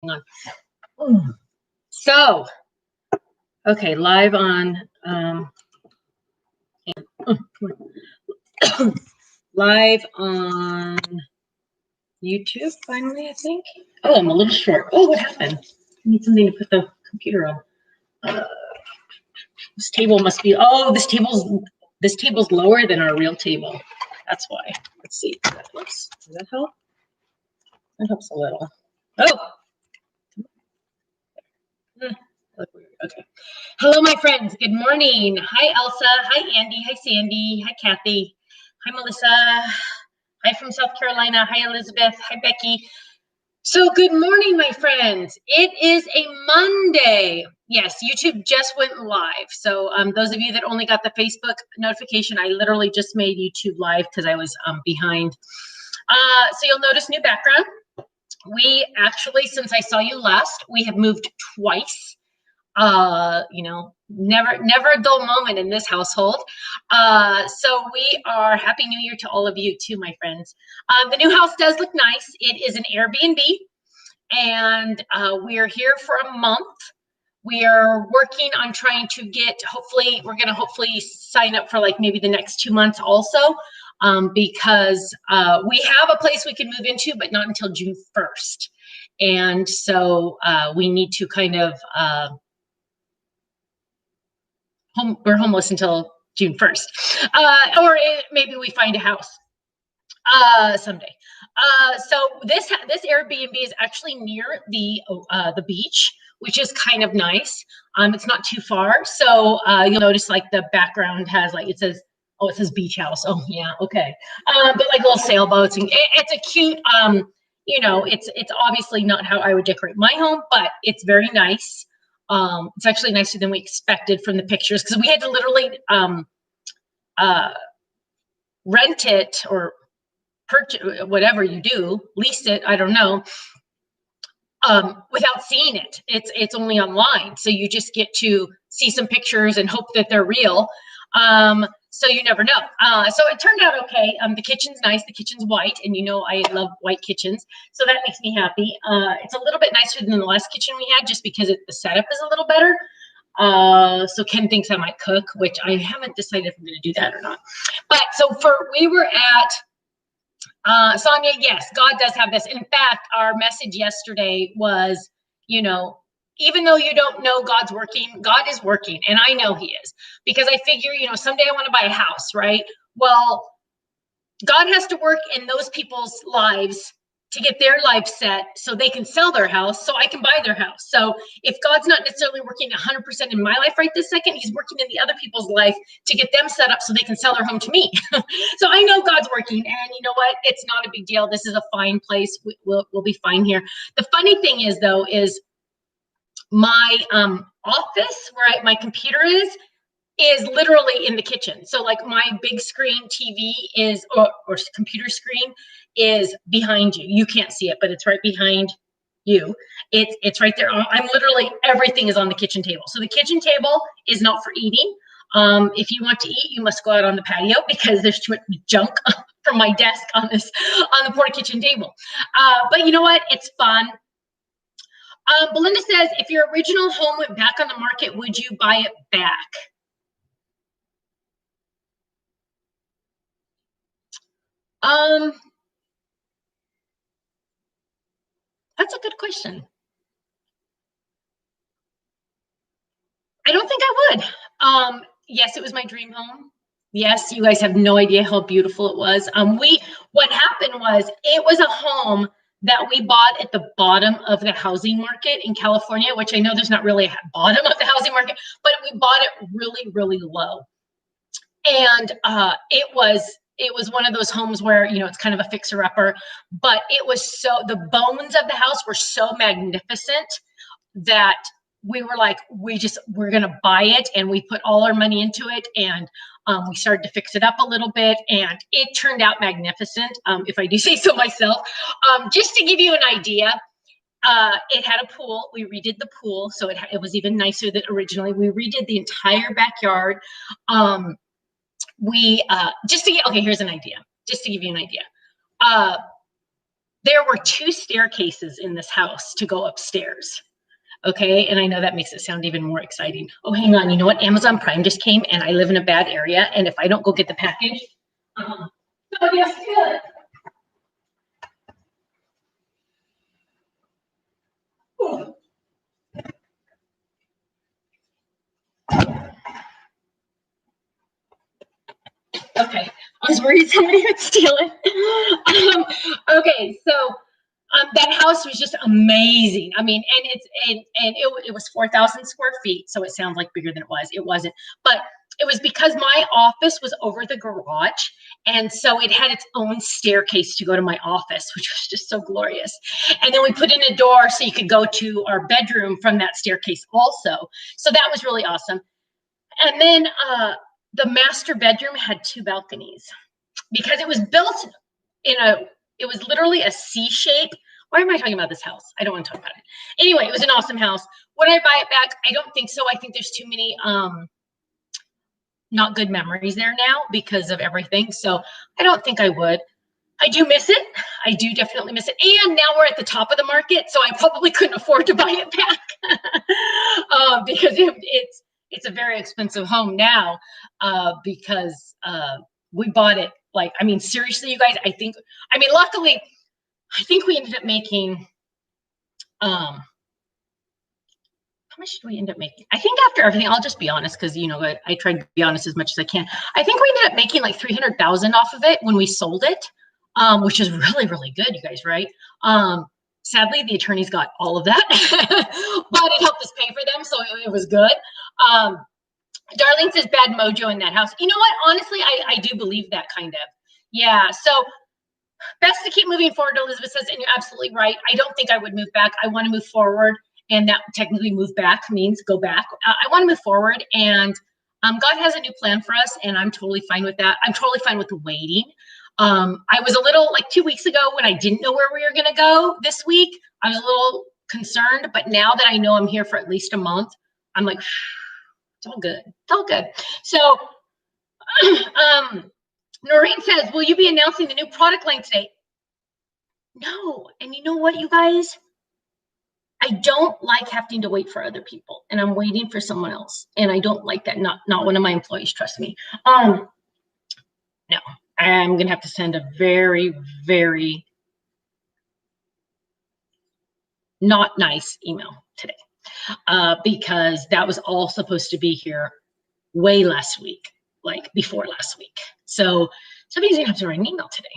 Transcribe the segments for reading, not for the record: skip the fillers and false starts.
on. So, okay, live on live on YouTube finally, I think. Oh, I'm a little short. Oh, what happened? I need something to put the computer on. This table must be, oh, this table's lower than our real table. That's why. Let's see. Does that help? That helps a little. Oh. Okay. Hello, my friends. Good morning. Hi, Elsa. Hi, Andy. Hi, Sandy. Hi, Kathy. Hi, Melissa. Hi from South Carolina. Hi, Elizabeth. Hi, Becky. So good morning, my friends. It is a Monday. Yes, YouTube just went live. So those of you that only got the Facebook notification, I literally just made YouTube live because I was behind. So you'll notice new background. We actually, since I saw you last, we have moved twice. You know, never a dull moment in this household. So we are Happy New Year to all of you too, my friends. The new house does look nice. It is an Airbnb, and we are here for a month. We are working on trying to get, we're going to hopefully sign up for like maybe the next 2 months also, because we have a place we can move into, but not until June 1st. And so we need to kind of, we're homeless until June 1st, or maybe we find a house someday. So this Airbnb is actually near the beach, which is kind of nice. It's not too far, so you'll notice like the background has like it says beach house. Oh yeah, okay. But like little sailboats, and it's a cute. You know, it's obviously not how I would decorate my home, but it's very nice. It's actually nicer than we expected from the pictures because we had to literally rent it or purchase, whatever you do, lease it, I don't know, without seeing it. It's only online, so you just get to see some pictures and hope that they're real. So you never know. So it turned out okay. The kitchen's nice. The kitchen's white, and you know I love white kitchens, so that makes me happy. It's a little bit nicer than the last kitchen we had, just because the setup is a little better. So Ken thinks I might cook, which I haven't decided if I'm going to do that or not. But so we were at Sonia, yes, God does have this. In fact, our message yesterday was, you know, even though you don't know God's working, God is working. And I know he is, because I figure, you know, someday I want to buy a house, right? Well, God has to work in those people's lives to get their life set so they can sell their house so I can buy their house. So if God's not necessarily working 100% in my life right this second, he's working in the other people's life to get them set up so they can sell their home to me. So I know God's working, and you know what? It's not a big deal. This is a fine place. We'll be fine here. The funny thing is, though, is my office where my computer is literally in the kitchen. So like my big screen TV is, or computer screen is behind you. You can't see it, but it's right behind you. It's right there. I'm literally, everything is on the kitchen table. So the kitchen table is not for eating. If you want to eat, you must go out on the patio because there's too much junk from my desk on the poor kitchen table. But you know what? It's fun. Belinda says, if your original home went back on the market, would you buy it back? That's a good question. I don't think I would. Yes, it was my dream home. Yes, you guys have no idea how beautiful it was. What happened was, it was a home that we bought at the bottom of the housing market in California, which I know there's not really a bottom of the housing market, but we bought it really, really low. And it was one of those homes where, you know, it's kind of a fixer-upper, but it was the bones of the house were so magnificent that we were like, we're going to buy it. And we put all our money into it. And we started to fix it up a little bit. And it turned out magnificent, if I do say so myself. Just to give you an idea, it had a pool. We redid the pool, so it was even nicer than originally. We redid the entire backyard. Here's an idea, just to give you an idea. there were 2 staircases in this house to go upstairs. Okay, and I know that makes it sound even more exciting. Oh, hang on. You know what? Amazon Prime just came, and I live in a bad area, and if I don't go get the package, somebody else steal it. Okay, I was worried somebody would steal it. Okay, so that house was just amazing. I mean, and it was 4,000 square feet, so it sounds like bigger than it was. It wasn't, but it was because my office was over the garage, and so it had its own staircase to go to my office, which was just so glorious. And then we put in a door so you could go to our bedroom from that staircase also. So that was really awesome. And then the master bedroom had 2 balconies because it was built in it was literally a C shape. Why am I talking about this house? I don't want to talk about it. Anyway, it was an awesome house. Would I buy it back? I don't think so. I think there's too many not good memories there now because of everything. So I don't think I would. I do miss it. I do definitely miss it. And now we're at the top of the market, so I probably couldn't afford to buy it back because it's a very expensive home now because we bought it. Like, I mean, seriously, you guys, luckily, I think we ended up making, how much did we end up making? I think after everything, I'll just be honest, because, you know, I try to be honest as much as I can. I think we ended up making like 300,000 off of it when we sold it, which is really, really good, you guys, right? Sadly, the attorneys got all of that, but it helped us pay for them, so it was good. Darlene says bad mojo in that house. You know what? Honestly, I do believe that kind of. Yeah. So best to keep moving forward, Elizabeth says, and you're absolutely right. I don't think I would move back. I want to move forward, and that technically move back means go back. I want to move forward, and God has a new plan for us, and I'm totally fine with that. I'm totally fine with the waiting. I was a little, like 2 weeks ago when I didn't know where we were going to go this week, I was a little concerned, but now that I know I'm here for at least a month, I'm like, it's all good. It's all good. So, Noreen says, will you be announcing the new product line today? No. And you know what, you guys? I don't like having to wait for other people, and I'm waiting for someone else. And I don't like that. Not one of my employees, trust me. No, I'm going to have to send a very, very not nice email today because that was all supposed to be here way last week, like before last week. So somebody's gonna have to write an email today.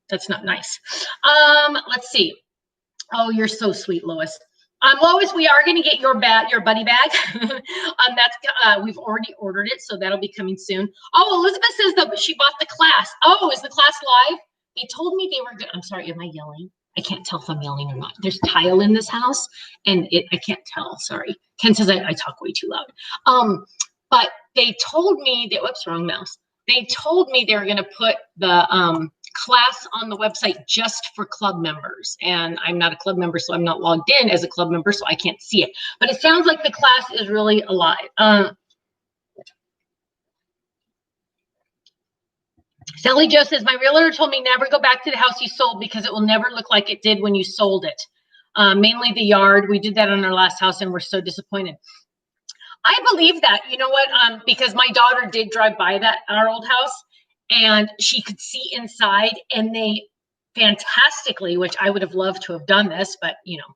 That's not nice. Let's see. Oh, you're so sweet, Lois. Lois, we are going to get your buddy bag. We've already ordered it, so that'll be coming soon. Oh, Elizabeth says that she bought the class. Oh, is the class live? They told me they were good. I'm sorry, am I yelling? I can't tell if I'm yelling or not. There's tile in this house, and I can't tell. Sorry. Ken says I talk way too loud. But they told me that, whoops, wrong mouse. They told me they were going to put the class on the website just for club members, and I'm not a club member, so I'm not logged in as a club member, so I can't see it. But it sounds like the class is really alive. Sally Jo says, my realtor told me never go back to the house you sold because it will never look like it did when you sold it. Mainly the yard. We did that on our last house and we're so disappointed. I believe that. You know what? Because my daughter did drive by our old house, and she could see inside, and they fantastically, which I would have loved to have done this, but you know,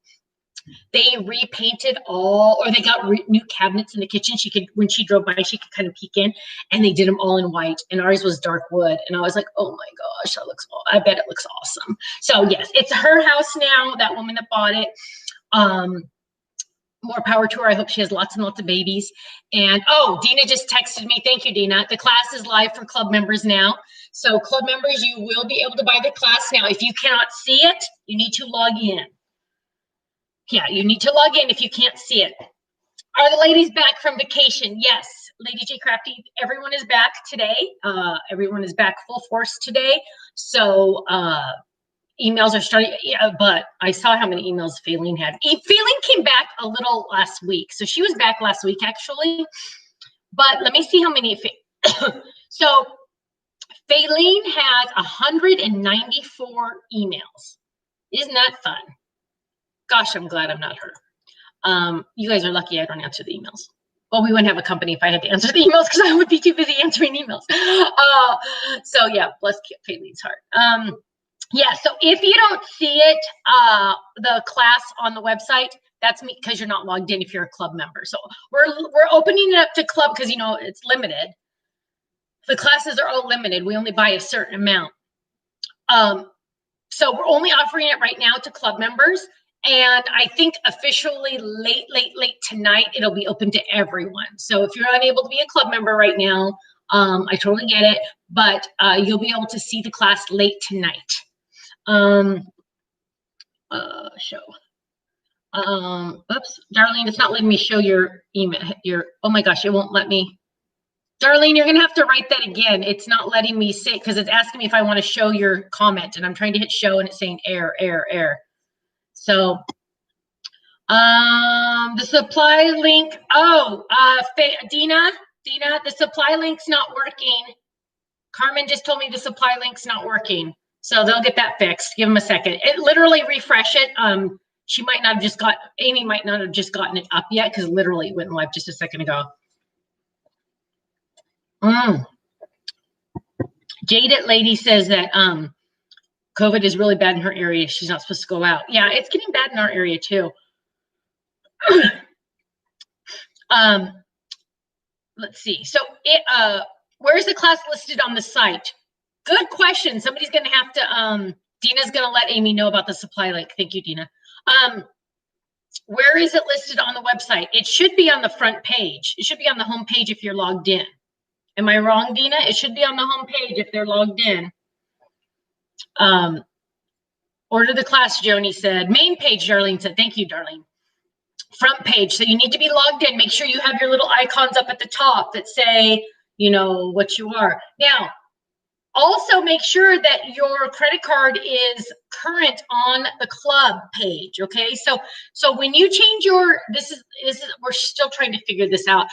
they repainted or they got new cabinets in the kitchen. When she drove by, she could kind of peek in, and they did them all in white, and ours was dark wood. And I was like, oh my gosh, I bet it looks awesome. So yes, it's her house now, that woman that bought it. More power to her. I hope she has lots and lots of babies. And oh, Dina just texted me. Thank you, Dina. The class is live for club members now. So club members, you will be able to buy the class now. If you cannot see it, you need to log in. Yeah, you need to log in if you can't see it. Are the ladies back from vacation? Yes, Lady J Crafty, everyone is back today. Everyone is back full force today. So emails are starting, yeah, but I saw how many emails Faylene had. Faylene came back a little last week. So she was back last week, actually. But let me see how many. So Faylene has 194 emails. Isn't that fun? Gosh, I'm glad I'm not her. You guys are lucky I don't answer the emails. Well, we wouldn't have a company if I had to answer the emails because I would be too busy answering emails. So yeah, bless Kayleen's heart. Yeah, so if you don't see it, the class on the website, that's me because you're not logged in if you're a club member. So we're opening it up to club because it's limited. The classes are all limited. We only buy a certain amount. So we're only offering it right now to club members. And I think officially late tonight, it'll be open to everyone. So if you're unable to be a club member right now, I totally get it, but you'll be able to see the class late tonight. Oops, Darlene, it's not letting me show your email. Oh my gosh, it won't let me. Darlene, you're gonna have to write that again. It's not letting me say, because it's asking me if I want to show your comment, and I'm trying to hit show and it's saying error. So, the supply link. Oh, Dina, the supply link's not working. Carmen just told me the supply link's not working, so they'll get that fixed. Give them a second. It literally refresh it. Amy might not have just gotten it up yet because literally it went live just a second ago. Jaded lady says that COVID is really bad in her area. She's not supposed to go out. Yeah, it's getting bad in our area too. Let's see. So where's the class listed on the site? Good question. Somebody's going to have to, Dina's going to let Amy know about the supply link. Thank you, Dina. Where is it listed on the website? It should be on the front page. It should be on the home page if you're logged in. Am I wrong, Dina? It should be on the home page if they're logged in. Order the class, Joni said. Main page, Darlene said. Thank you, Darlene. Front page. So you need to be logged in. Make sure you have your little icons up at the top that say, what you are. Now, also make sure that your credit card is current on the club page, okay? So when you change this is we're still trying to figure this out.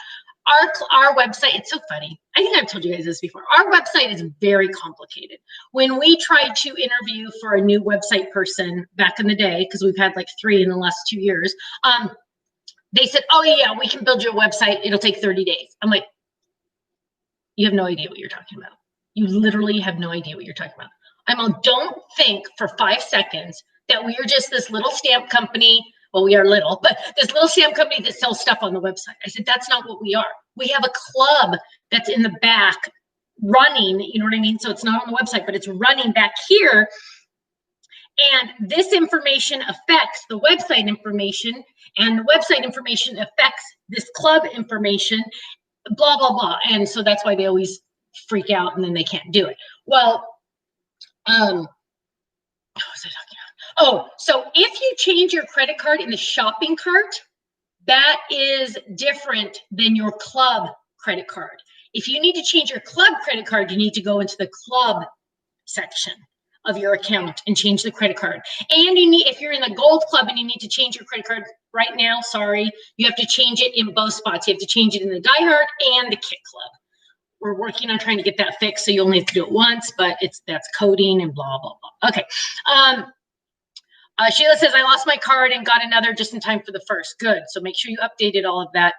Our website, it's so funny. I think I've told you guys this before. Our website is very complicated. When we tried to interview for a new website person back in the day, because we've had like 3 in the last 2 years, they said, oh yeah, we can build your website. It'll take 30 days. I'm like, you have no idea what you're talking about. You literally have no idea what you're talking about. I'm like, don't think for 5 seconds that we are just this little stamp company. Well, we are little, but this little stamp company that sells stuff on the website. I said, that's not what we are. We have a club that's in the back running, you know what I mean? So it's not on the website, but it's running back here. And this information affects the website information, and the website information affects this club information, blah, blah, blah. And so that's why they always freak out and then they can't do it. Well, what was I talking about? Oh, so if you change your credit card in the shopping cart, that is different than your club credit card. If you need to change your club credit card, you need to go into the club section of your account and change the credit card. And if you're in the gold club and you need to change your credit card right now, sorry, you have to change it in both spots. You have to change it in the Die Hard and the Kit Club. We're working on trying to get that fixed, so you only have to do it once, but that's coding and blah, blah, blah. Okay. Sheila says, I lost my card and got another just in time for the first. Good. So make sure you updated all of that.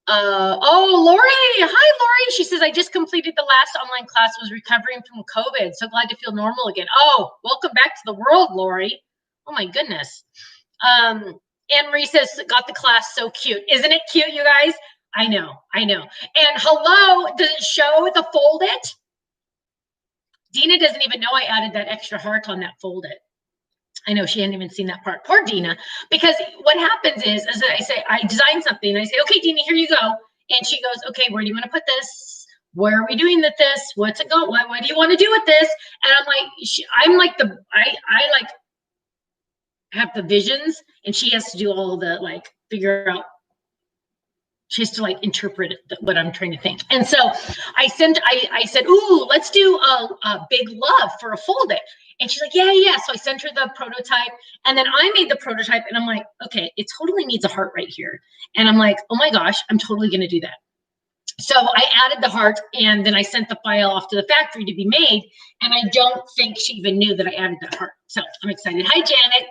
Oh, Lori. Hi, Lori. She says, I just completed the last online class, was recovering from COVID. So glad to feel normal again. Oh, welcome back to the world, Lori. Oh, my goodness. Anne Marie says, got the class. So cute. Isn't it cute, you guys? I know. And hello, does it show the fold it? Dina doesn't even know I added that extra heart on that fold it. I know she hadn't even seen that part. Poor Dina. Because what happens is, as I say, I design something and I say, okay, Dina, here you go. And she goes, okay, where do you want to put this? Where are we doing with this? What's it go? What do you want to do with this? And I have the visions, and she has to do all the figure out. She has to interpret what I'm trying to think. And so I said, ooh, let's do a big love for a fold it. And she's like, yeah. So I sent her the prototype, and then I made the prototype, and I'm like, okay, it totally needs a heart right here. And I'm like, oh my gosh, I'm totally going to do that. So I added the heart, and then I sent the file off to the factory to be made. And I don't think she even knew that I added that heart. So I'm excited. Hi, Janet.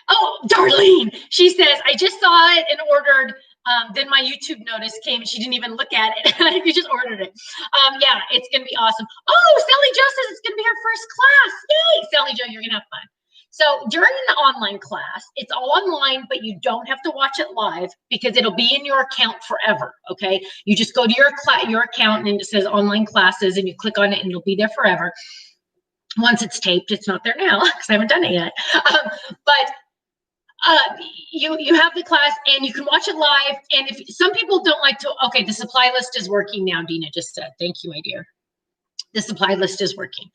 Oh, Darlene, she says, I just saw it and ordered. Then my YouTube notice came and she didn't even look at it. You just ordered it. Yeah, it's going to be awesome. Oh, Sally Jo says it's going to be her first class. Yay, Sally Jo, you're going to have fun. So during the online class, it's all online, but you don't have to watch it live because it'll be in your account forever, okay? You just go to your account and it says online classes and you click on it and it'll be there forever. Once it's taped, it's not there now because I haven't done it yet. You have the class and you can watch it live. And if some people don't like to, okay, the supply list is working now, Dina just said. Thank you, my dear. The supply list is working.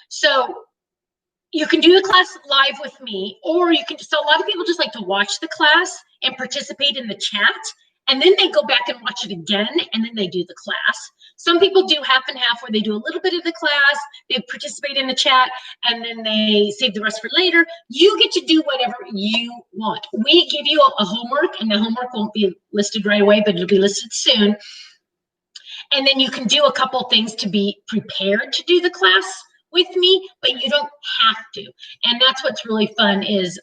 So you can do the class live with me, or you can, so a lot of people just like to watch the class and participate in the chat, and then they go back and watch it again, and then they do the class. Some people do half and half where they do a little bit of the class, they participate in the chat, and then they save the rest for later. You get to do whatever you want. We give you a homework, and the homework won't be listed right away, but it'll be listed soon. And then you can do a couple things to be prepared to do the class with me, but you don't have to. And that's what's really fun is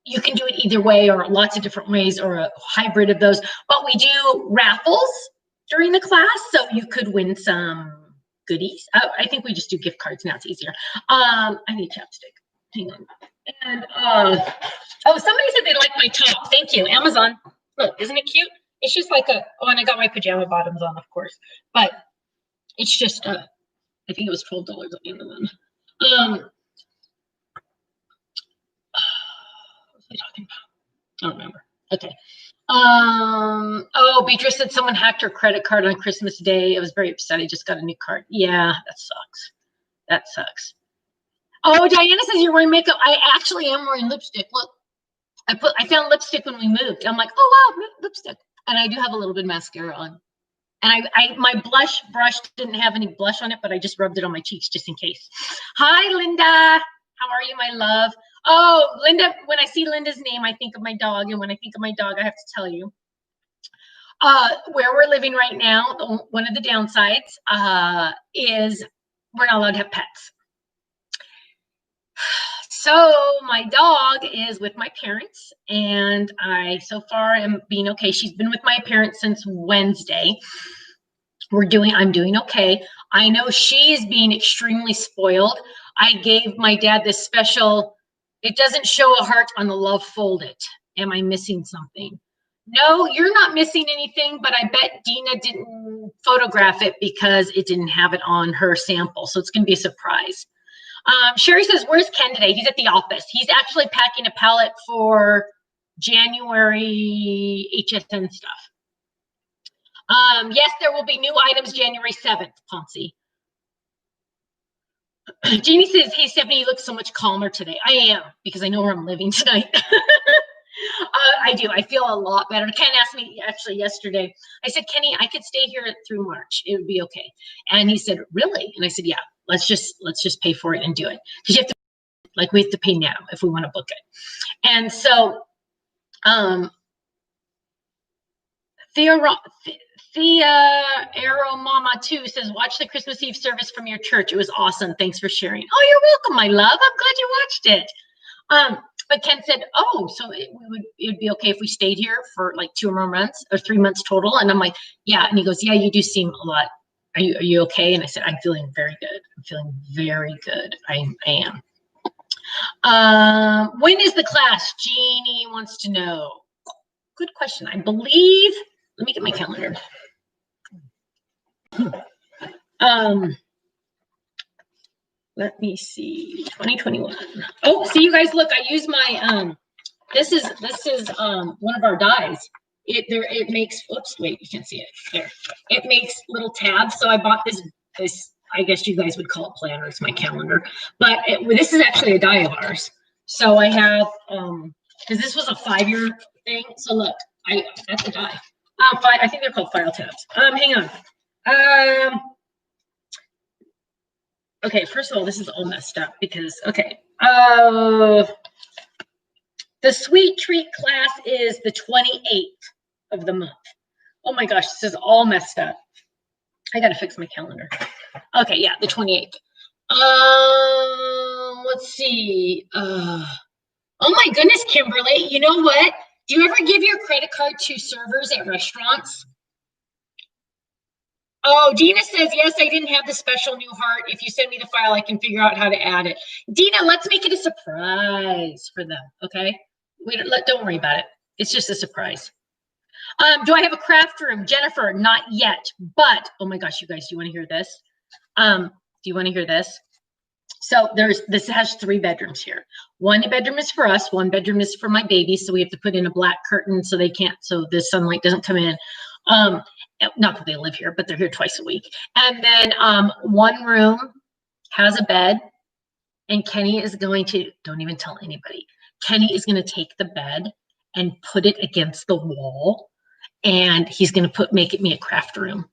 you can do it either way or lots of different ways or a hybrid of those. But we do raffles during the class, so you could win some goodies. I think we just do gift cards now. It's easier. I need chapstick. Hang on. And oh, somebody said they like my top. Thank you, Amazon. Look, isn't it cute? It's just like a. Oh, and I got my pajama bottoms on, of course. But it's just I think it was $12 on Amazon. What was I talking about? I don't remember. Okay. Oh, Beatrice said someone hacked her credit card on Christmas Day. I was very upset. I just got a new card. Yeah, that sucks. That sucks. Oh, Diana says you're wearing makeup. I actually am wearing lipstick. Look, I found lipstick when we moved. I'm like, oh wow, lipstick. And I do have a little bit of mascara on. And my blush brush didn't have any blush on it, but I just rubbed it on my cheeks just in case. Hi, Linda. How are you, my love? Oh, Linda, when I see Linda's name, I think of my dog. And when I think of my dog, I have to tell you. Where we're living right now, one of the downsides is we're not allowed to have pets. So my dog is with my parents, and I so far am being okay. She's been with my parents since Wednesday. I'm doing okay. I know she is being extremely spoiled. I gave my dad this special, it doesn't show a heart on the love folded. Am I missing something? No, you're not missing anything, but I bet Dina didn't photograph it because it didn't have it on her sample. So it's going to be a surprise. Sherry says, where's Ken today? He's at the office. He's actually packing a pallet for January HSN stuff. Yes, there will be new items January 7th, Ponce. Jeannie says, hey, Stephanie, you look so much calmer today. I am, because I know where I'm living tonight. I do. I feel a lot better. Ken asked me actually yesterday. I said, Kenny, I could stay here through March. It would be okay. And he said, really? And I said, yeah, let's just pay for it and do it. Because you have to, like, we have to pay now if we want to book it. And so, Thea Arrow Mama 2 says, watch the Christmas Eve service from your church. It was awesome. Thanks for sharing. Oh, you're welcome, my love. I'm glad you watched it. But Ken said, oh, so it would be okay if we stayed here for like 2 more months or 3 months total. And I'm like, yeah. And he goes, yeah, you do seem a lot. Are you okay? And I said, I'm feeling very good. I'm feeling very good. I am. When is the class? Jeannie wants to know. Good question. I believe, let me get my calendar. Let me see, 2021. Oh, see, you guys, look, I use my, this is one of our dies. It makes, oops, wait, you can't see it, there. It makes little tabs, so I bought this, I guess you guys would call it planner, it's my calendar, but this is actually a die of ours. So I have, because this was a 5-year thing, so look, that's a die. I think they're called file tabs. Hang on. Okay, first of all, this is all messed up because, okay. The sweet treat class is the 28th of the month. Oh my gosh, this is all messed up. I got to fix my calendar. Okay, yeah, the 28th. Let's see. Oh my goodness, Kimberly. You know what? Do you ever give your credit card to servers at restaurants? Oh, Dina says, yes, I didn't have the special new heart. If you send me the file, I can figure out how to add it. Dina, let's make it a surprise for them, okay? Don't worry about it. It's just a surprise. Do I have a craft room? Jennifer, not yet. But, oh my gosh, you guys, do you want to hear this? Do you want to hear this? So this has 3 bedrooms here. 1 bedroom is for us. 1 bedroom is for my baby. So we have to put in a black curtain so the sunlight doesn't come in. Not that they live here, but they're here twice a week. And then 1 room has a bed, and Kenny is going to, don't even tell anybody, Kenny is going to take the bed and put it against the wall, and he's going to make me a craft room.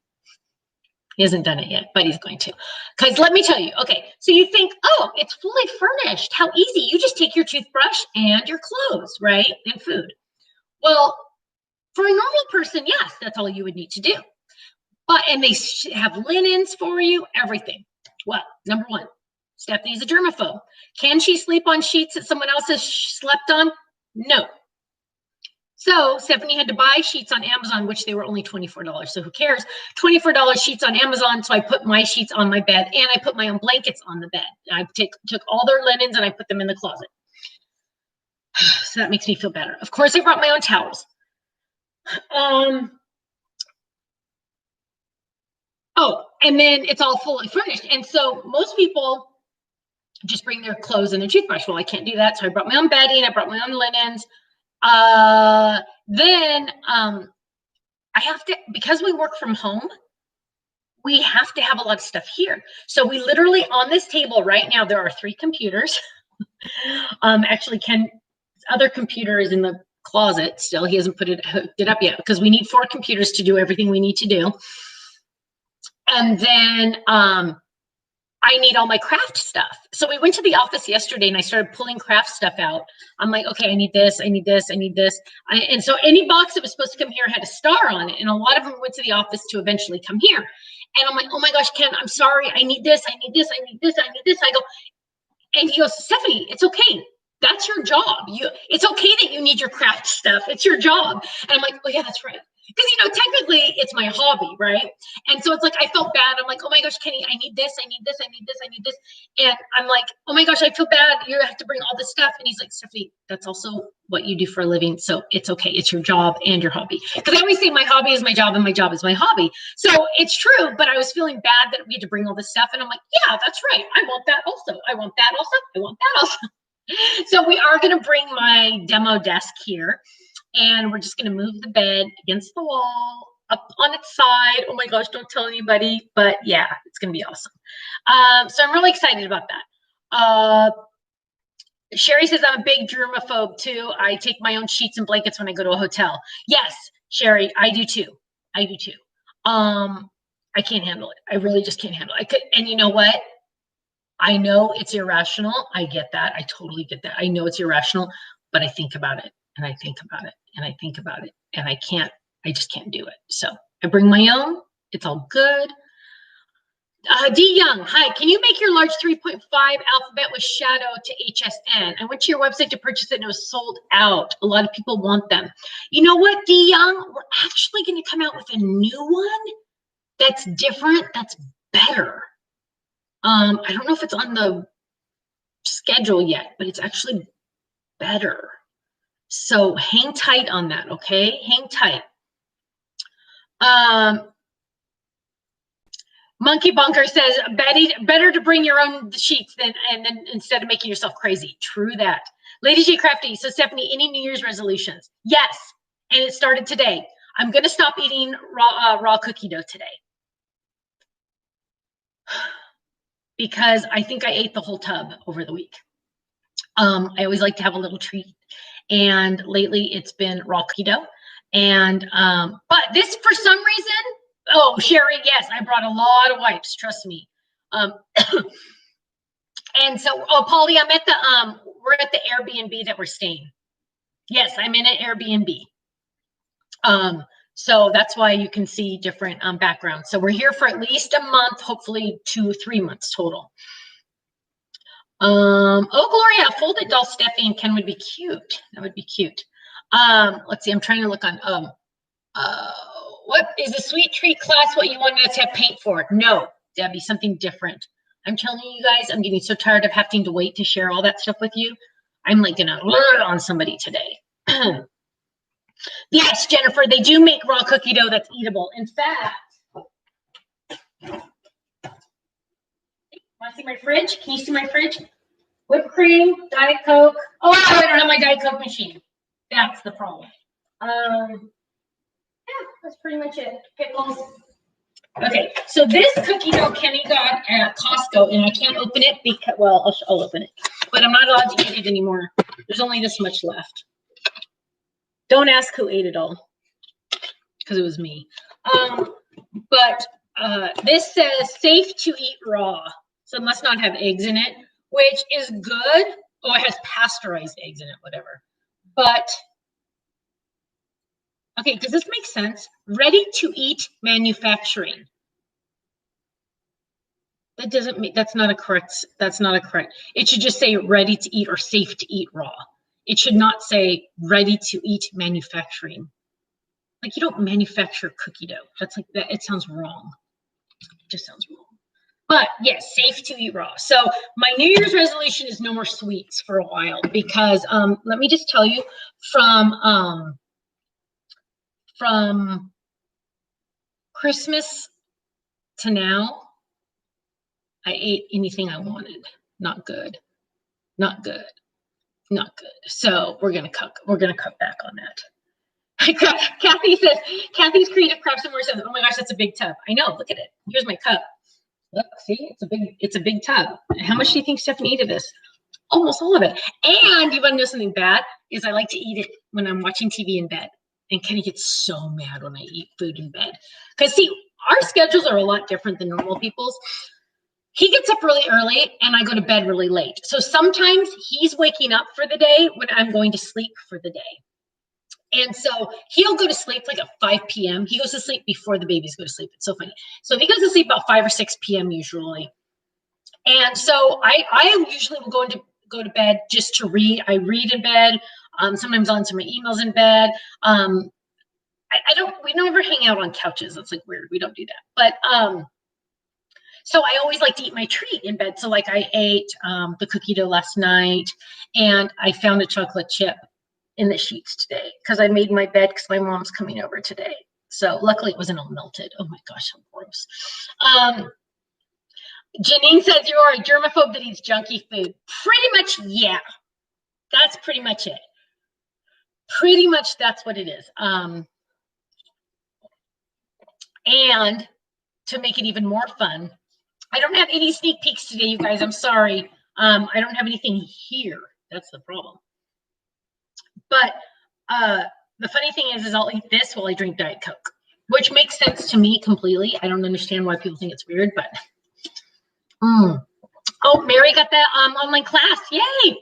He hasn't done it yet, but he's going to. Because let me tell you, okay, so you think, oh, it's fully furnished. How easy. You just take your toothbrush and your clothes, right? And food. Well, for a normal person, yes, that's all you would need to do. And they have linens for you, everything. Well, number 1, Stephanie's a germaphobe. Can she sleep on sheets that someone else has slept on? No. So Stephanie had to buy sheets on Amazon, which they were only $24. So who cares? $24 sheets on Amazon. So I put my sheets on my bed, and I put my own blankets on the bed. I took all their linens and I put them in the closet. So that makes me feel better. Of course, I brought my own towels. Oh, and then it's all fully furnished. And so most people just bring their clothes and their toothbrush. Well, I can't do that. So I brought my own bedding. I brought my own linens. Then I have to, because we work from home, we have to have a lot of stuff here. So we literally, on this table right now, there are 3 computers. Actually, Ken's other computer is in the closet still. He hasn't hooked it up yet, because we need 4 computers to do everything we need to do. And then I need all my craft stuff. So we went to the office yesterday and I started pulling craft stuff out. I'm like, okay, I need this, I need this, I need this. And so any box that was supposed to come here had a star on it. And a lot of them went to the office to eventually come here. And I'm like, oh my gosh, Ken, I'm sorry. I need this, I need this, I need this, I need this. I go, and he goes, Stephanie, it's okay. That's your job. It's okay that you need your craft stuff. It's your job. And I'm like, oh yeah, that's right. Because, technically it's my hobby, right? And so it's like, I felt bad. I'm like, oh my gosh, Kenny, I need this, I need this, I need this, I need this. And I'm like, oh my gosh, I feel bad. You have to bring all this stuff. And he's like, Stephanie, that's also what you do for a living. So it's okay. It's your job and your hobby. Because I always say my hobby is my job and my job is my hobby. So it's true, but I was feeling bad that we had to bring all this stuff. And I'm like, yeah, that's right. I want that also. I want that also. I want that also. So we are going to bring my demo desk here. And we're just going to move the bed against the wall, up on its side. Oh my gosh, don't tell anybody. But yeah, it's going to be awesome. So I'm really excited about that. Sherry says, I'm a big germaphobe too. I take my own sheets and blankets when I go to a hotel. Yes, Sherry, I do too. I do too. I can't handle it. I really just can't handle it. And you know what? I know it's irrational. I get that. I totally get that. I know it's irrational, but I think about it. And I think about it, and I think about it, and I just can't do it. So I bring my own. It's all good. D Young, hi. Can you make your large 3.5 alphabet with shadow to HSN? I went to your website to purchase it, and it was sold out. A lot of people want them. You know what, D Young? We're actually going to come out with a new one that's different, that's better. I don't know if it's on the schedule yet, but it's actually better. So hang tight on that, okay? Hang tight. Monkey Bunker says, better to bring your own sheets than instead of making yourself crazy. True that. Lady J Crafty, so Stephanie, any New Year's resolutions? Yes, and it started today. I'm going to stop eating raw cookie dough today. Because I think I ate the whole tub over the week. I always like to have a little treat. And lately it's been raw cookie dough. And, but this for some reason, oh, Sherry, yes, I brought a lot of wipes, trust me. And so, oh, Polly, I'm at we're at the Airbnb that we're staying. Yes, I'm in an Airbnb. So that's why you can see different backgrounds. So we're here for at least a month, hopefully 2 or 3 months total. Oh, Gloria, folded doll Steffi and Ken would be cute. That would be cute. Let's see, I'm trying to look on, what is a sweet treat class what you wanted us to have paint for? No, that'd be something different. I'm telling you guys, I'm getting so tired of having to wait to share all that stuff with you. I'm like gonna learn on somebody today. Yes, Jennifer, they do make raw cookie dough that's eatable. In fact, want to see my fridge? Can you see my fridge? Whipped cream, Diet Coke. Oh, I don't have my Diet Coke machine. That's the problem. Yeah, that's pretty much it. Pickles. Okay, so this cookie dough Kenny got at Costco, and I can't open it because, well, I'll open it, but I'm not allowed to eat it anymore. There's only this much left. Don't ask who ate it all, because it was me. But this says safe to eat raw, so it must not have eggs in it, which is good. Oh, it has pasteurized eggs in it, whatever. But okay, does this make sense? Ready to eat manufacturing. That doesn't mean that's not a correct. It should just say ready to eat or safe to eat raw. It should not say ready to eat manufacturing. Like you don't manufacture cookie dough. That's like that. It sounds wrong. It just sounds wrong. But yes, safe to eat raw. So my New Year's resolution is no more sweets for a while because let me just tell you from Christmas to now, I ate anything I wanted. Not good. Not good. Not good. So we're gonna cut back on that. Kathy says, Kathy's Creative Crafts and More says, oh my gosh, that's a big tub. I know, look at it. Here's my cup. Look, see, it's a big tub. How much do you think Stephanie ate of this? Almost all of it. And you want to know something bad? Is I like to eat it when I'm watching TV in bed. And Kenny gets so mad when I eat food in bed. Because see, our schedules are a lot different than normal people's. He gets up really early and I go to bed really late. So sometimes he's waking up for the day when I'm going to sleep for the day. And so he'll go to sleep like at 5 p.m. He goes to sleep before the babies go to sleep. It's so funny. So he goes to sleep about 5 or 6 p.m. usually. And so I usually will go to bed just to read. I read in bed. Sometimes I'll answer my emails in bed. We don't ever hang out on couches. That's like weird. We don't do that. But so I always like to eat my treat in bed. So like I ate the cookie dough last night and I found a chocolate chip in the sheets today because I made my bed because my mom's coming over today. So luckily it wasn't all melted. Oh my gosh, how gross. Janine says you are a germaphobe that eats junky food. Pretty much, yeah. That's pretty much it. Pretty much that's what it is. And to make it even more fun, I don't have any sneak peeks today, you guys. I'm sorry. I don't have anything here. That's the problem. But the funny thing is I'll eat this while I drink Diet Coke, which makes sense to me completely. I don't understand why people think it's weird, but. Oh, Mary got that online class. Yay.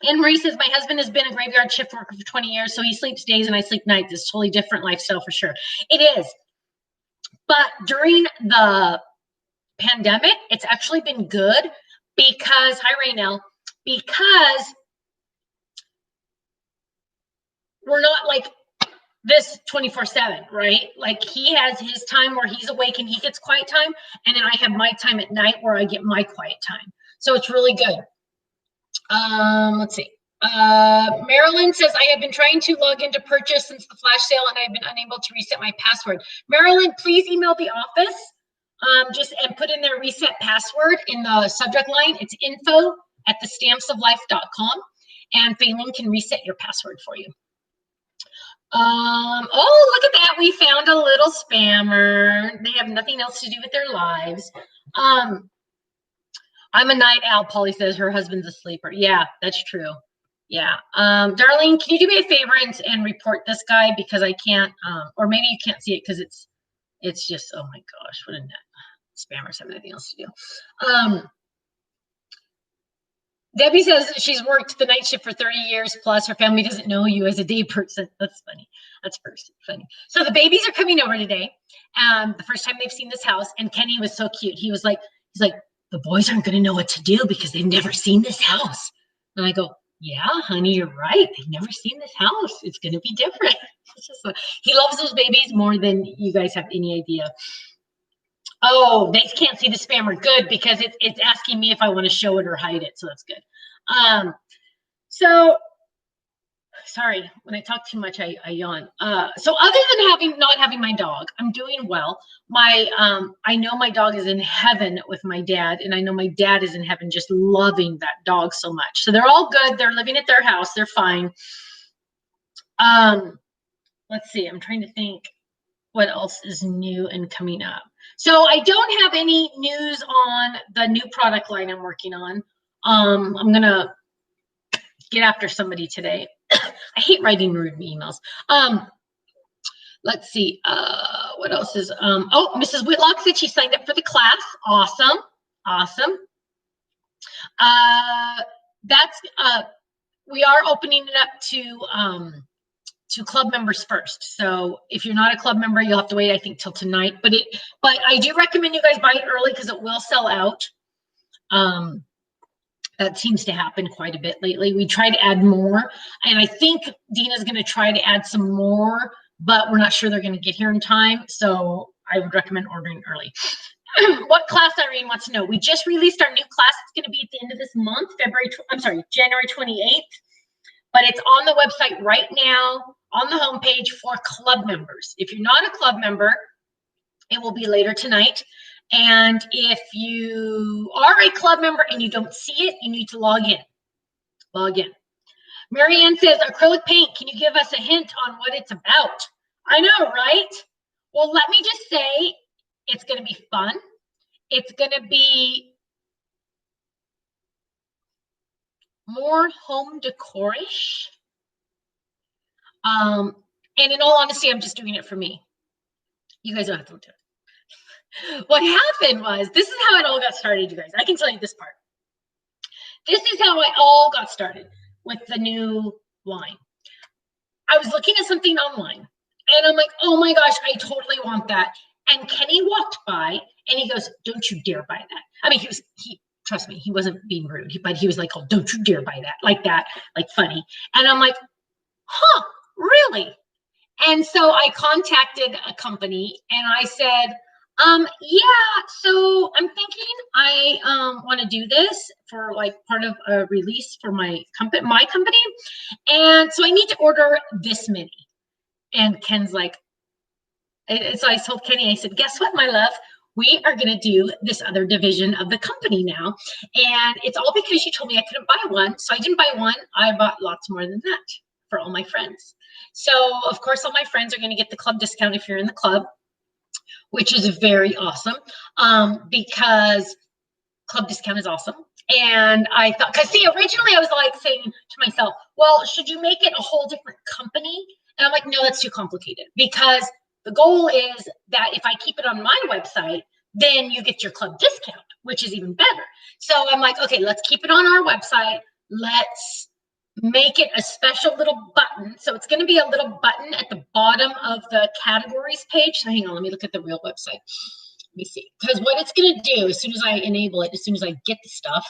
And Marie says, my husband has been a graveyard shift worker for 20 years, so he sleeps days and I sleep nights. It's a totally different lifestyle for sure. It is. But during the pandemic, it's actually been good because, hi, Raynell, because we're not like this 24/7, right? Like he has his time where he's awake and he gets quiet time, and then I have my time at night where I get my quiet time. So it's really good. Let's see. Marilyn says, I have been trying to log into purchase since the flash sale and I've been unable to reset my password. Marilyn, please email the office and put in their reset password in the subject line. It's info@thestampsoflife.com and Faylene can reset your password for you. Oh, look at that. We found a little spammer. They have nothing else to do with their lives. I'm a night owl, Polly says. Her husband's a sleeper. Yeah, that's true. Yeah. Darlene, can you do me a favor and report this guy because I can't, or maybe you can't see it because it's just, oh my gosh, what a net. Spammers have nothing else to do. Debbie says she's worked the night shift for 30 years plus. Her family doesn't know you as a day person. That's funny. That's first funny. So the babies are coming over today. The first time they've seen this house, and Kenny was so cute. He's like, the boys aren't going to know what to do because they've never seen this house. And I go, yeah, honey, you're right. They've never seen this house. It's going to be different. It's just he loves those babies more than you guys have any idea. Oh, they can't see the spammer. Good, because it's asking me if I want to show it or hide it. So that's good. So sorry, when I talk too much, I yawn. So other than not having my dog, I'm doing well. I know my dog is in heaven with my dad, and I know my dad is in heaven just loving that dog so much. So they're all good. They're living at their house. They're fine. Let's see. I'm trying to think what else is new and coming up. So I don't have any news on the new product line I'm working on. I'm going to get after somebody today. I hate writing rude emails. Let's see. What else is, oh, Mrs. Whitlock said she signed up for the class. Awesome. Awesome. We are opening it up to club members first. So if you're not a club member, you'll have to wait, I think, till tonight. But I do recommend you guys buy it early because it will sell out. That seems to happen quite a bit lately. We try to add more, and I think Dina's going to try to add some more, but we're not sure they're going to get here in time. So I would recommend ordering early. What class, Irene wants to know? We just released our new class. It's going to be at the end of this month, January 28th. But it's on the website right now on the homepage for club members. If you're not a club member, it will be later tonight. And if you are a club member and you don't see it, you need to log in. Log in. Marianne says, acrylic paint, can you give us a hint on what it's about? I know, right? Well, let me just say, it's going to be fun. It's going to be more home decor-ish. And in all honesty, I'm just doing it for me. You guys don't have to do it. What happened was, this is how it all got started, you guys. I can tell you this part. This is how it all got started with the new line. I was looking at something online, and I'm like, oh my gosh, I totally want that. And Kenny walked by, and he goes, don't you dare buy that. I mean, trust me, he wasn't being rude, but he was like, oh, don't you dare buy that, like funny. And I'm like, huh, really? And so I contacted a company, and I said, yeah, so I'm thinking I want to do this for like part of a release for my company, and so I need to order this many. And Ken's like, so I told Kenny, I said, guess what, my love? We are going to do this other division of the company now, and it's all because you told me I couldn't buy one. So I didn't buy one. I bought lots more than that for all my friends. So of course, all my friends are going to get the club discount if you're in the club, which is very awesome, because club discount is awesome. And I thought, because see, originally I was like saying to myself, well, should you make it a whole different company? And I'm like, no, that's too complicated, because the goal is that if I keep it on my website, then you get your club discount, which is even better. So I'm like, okay, let's keep it on our website. Let's make it a special little button. So it's going to be a little button at the bottom of the categories page. So hang on, let me look at the real website. Let me see. Because what it's going to do, as soon as I enable it, as soon as I get the stuff,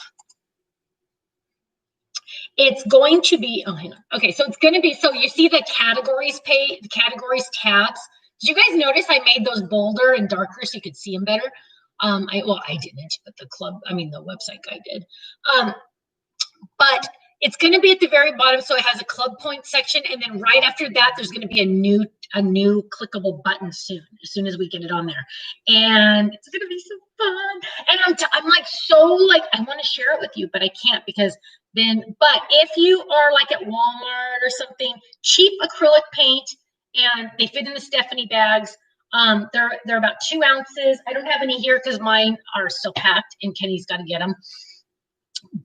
it's going to be, oh, hang on. Okay, so it's going to be, so you see the categories page, the categories tabs. Did you guys notice I made those bolder and darker so you could see them better? I didn't, but the website guy did. But it's going to be at the very bottom, so it has a club point section, and then right after that, there's going to be a new clickable button soon, as soon as we get it on there, and it's going to be so fun. And I'm like I want to share it with you, but I can't because then. But if you are like at Walmart or something, cheap acrylic paint, and they fit in the Stephanie bags. They're about 2 ounces. I don't have any here because mine are still packed, and Kenny's got to get them.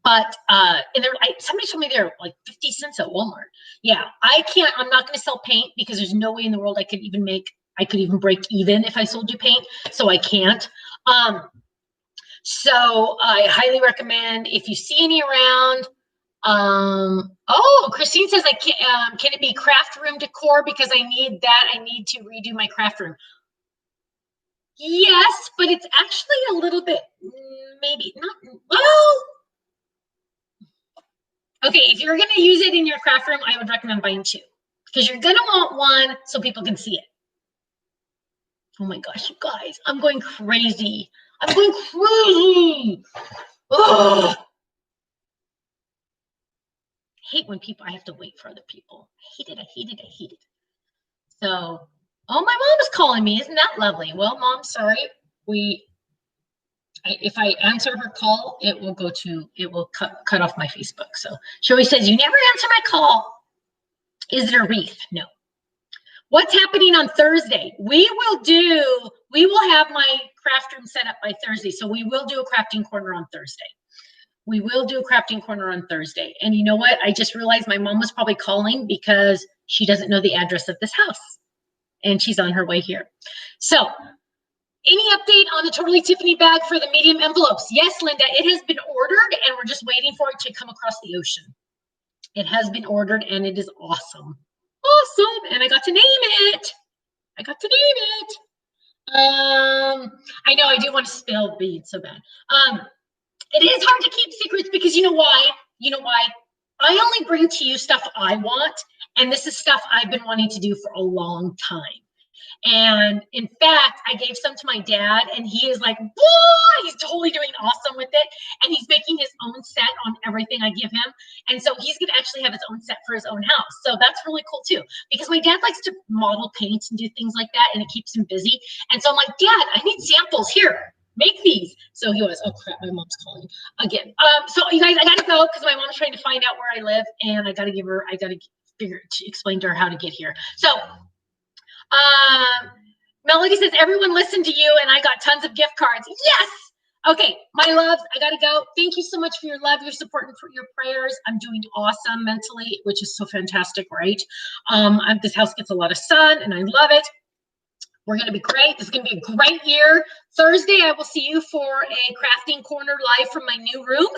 But and they're somebody told me they're like 50 cents at Walmart. Yeah, I'm not going to sell paint because there's no way in the world I could even break even if I sold you paint. So I can't. So I highly recommend, if you see any around, Oh, Christine says, can it be craft room decor because I need that. I need to redo my craft room. Yes, but it's actually a little bit, maybe not, well, okay, if you're going to use it in your craft room, I would recommend buying two because you're going to want one so people can see it. Oh my gosh, you guys, I'm going crazy. I'm going crazy. Ugh. I hate when I have to wait for other people. I hate it, I hate it, I hate it. So, oh, my mom is calling me. Isn't that lovely? Well, Mom, sorry. If I answer her call, it will cut off my Facebook. So she always says, you never answer my call. Is it a wreath? No. What's happening on Thursday? We will have my craft room set up by Thursday. So we will do a crafting corner on Thursday. We will do a crafting corner on Thursday. And you know what? I just realized my mom was probably calling because she doesn't know the address of this house. And she's on her way here. So any update on the Totally Tiffany bag for the medium envelopes? Yes, Linda, it has been ordered and we're just waiting for it to come across the ocean. It has been ordered and it is awesome. Awesome. And I got to name it. I know I do want to spill beads so bad. It is hard to keep secrets because you know why? I only bring to you stuff I want, and this is stuff I've been wanting to do for a long time. And in fact, I gave some to my dad, and he is like, boy, he's totally doing awesome with it. And he's making his own set on everything I give him. And so he's going to actually have his own set for his own house. So that's really cool too, because my dad likes to model paint and do things like that, and it keeps him busy. And so I'm like, Dad, I need samples here. Make these. So he was, oh crap, my mom's calling again. So you guys, I got to go because my mom's trying to find out where I live, and I got to explain to her how to get here. So Melody says, everyone listened to you and I got tons of gift cards. Yes. Okay, my loves, I got to go. Thank you so much for your love, your support, and for your prayers. I'm doing awesome mentally, which is so fantastic, right? This house gets a lot of sun and I love it. We're going to be great. This is going to be a great year. Thursday, I will see you for a crafting corner live from my new room.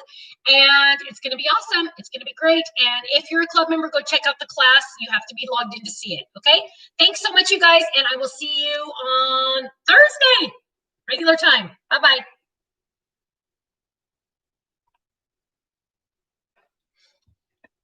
And it's going to be awesome. It's going to be great. And if you're a club member, go check out the class. You have to be logged in to see it. Okay. Thanks so much, you guys. And I will see you on Thursday, regular time. Bye-bye.